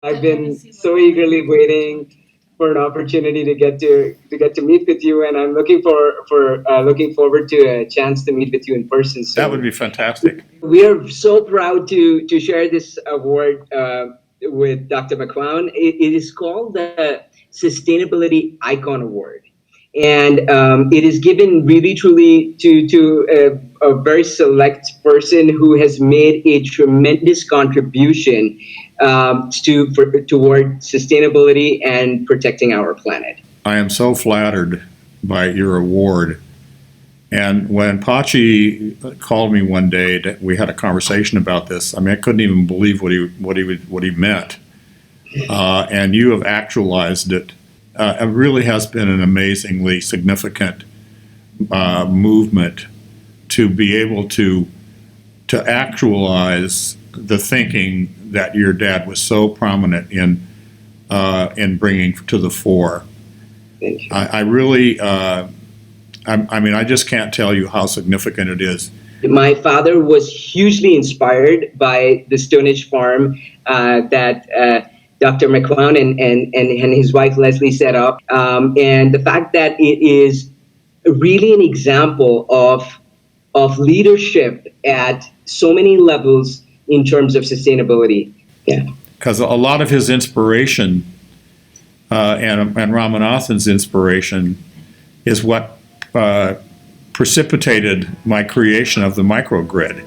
I've been so eagerly waiting for an opportunity to get to meet with you, and I'm looking forward to a chance to meet with you in person soon. That would be fantastic. We are so proud to share this award with Dr. McQuown. It is called the Sustainability Icon Award, and it is given really truly to a very select person who has made a tremendous contribution toward sustainability and protecting our planet. I am so flattered by your award. And when Pachi called me one day, we had a conversation about this. I mean, I couldn't even believe what he meant. And you have actualized it. It really has been an amazingly significant movement to be able to actualize the thinking that your dad was so prominent in bringing to the fore. Thank you. I really, I mean, I just can't tell you how significant it is. My father was hugely inspired by the Stone Age farm that Dr. McQuown and his wife Leslie set up, and the fact that it is really an example of leadership at so many levels in terms of sustainability. Yeah. Because a lot of his inspiration and Ramanathan's inspiration is what precipitated my creation of the microgrid.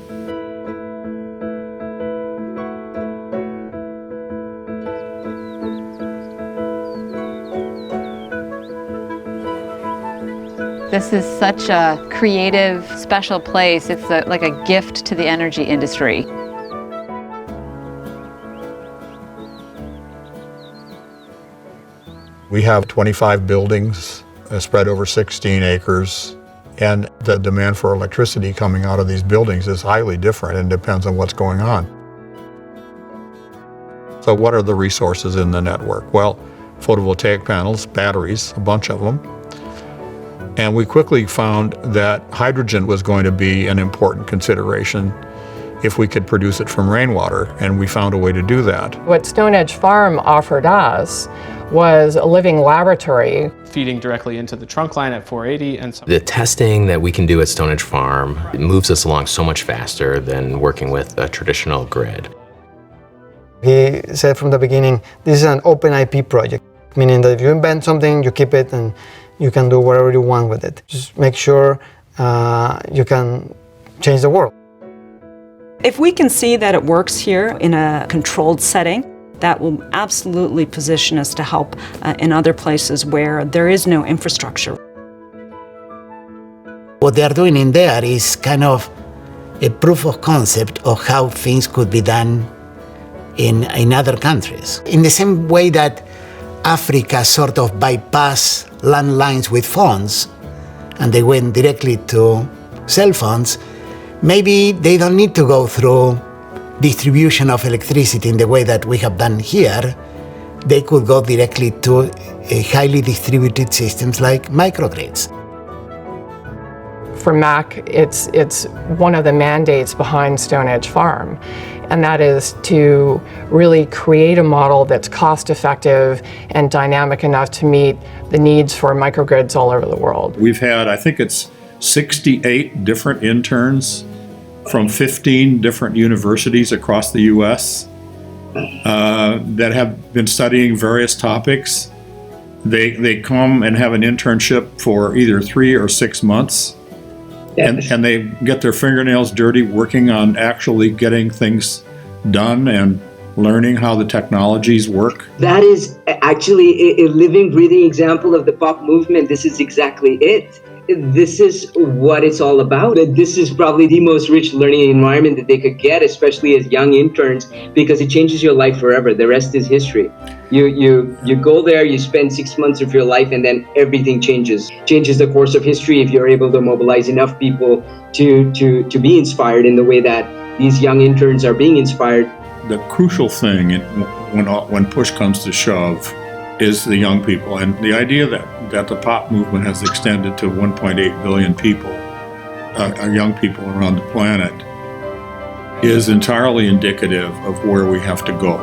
This is such a creative, special place. It's like a gift to the energy industry. We have 25 buildings spread over 16 acres, and the demand for electricity coming out of these buildings is highly different and depends on what's going on. So what are the resources in the network? Well, photovoltaic panels, batteries, a bunch of them. And we quickly found that hydrogen was going to be an important consideration if we could produce it from rainwater, and we found a way to do that. What Stone Age Farm offered us was a living laboratory. Feeding directly into the trunk line at 480 and so. The testing that we can do at Stone Age Farm, it moves us along so much faster than working with a traditional grid. He said from the beginning, this is an open IP project, meaning that if you invent something, you keep it and you can do whatever you want with it. Just make sure you can change the world. If we can see that it works here in a controlled setting, that will absolutely position us to help in other places where there is no infrastructure. What they are doing in there is kind of a proof of concept of how things could be done in other countries. In the same way that Africa sort of bypassed landlines with phones and they went directly to cell phones, maybe they don't need to go through distribution of electricity in the way that we have done here. They could go directly to highly distributed systems like microgrids. for Mac, it's one of the mandates behind Stone Edge Farm, and that is to really create a model that's cost effective and dynamic enough to meet the needs for microgrids all over the world. We've had, I think it's 68 different interns from 15 different universities across the U.S. That have been studying various topics. They come and have an internship for either 3 or 6 months, and they get their fingernails dirty working on actually getting things done and learning how the technologies work. That is actually a living, breathing example of the pop movement. This is exactly it. This is what it's all about. This is probably the most rich learning environment that they could get, especially as young interns, because it changes your life forever. The rest is history. You go there, you spend 6 months of your life, and then everything changes the course of history if you're able to mobilize enough people to be inspired in the way that these young interns are being inspired. The crucial thing when push comes to shove is the young people, and the idea that the pop movement has extended to 1.8 billion people, young people around the planet, is entirely indicative of where we have to go.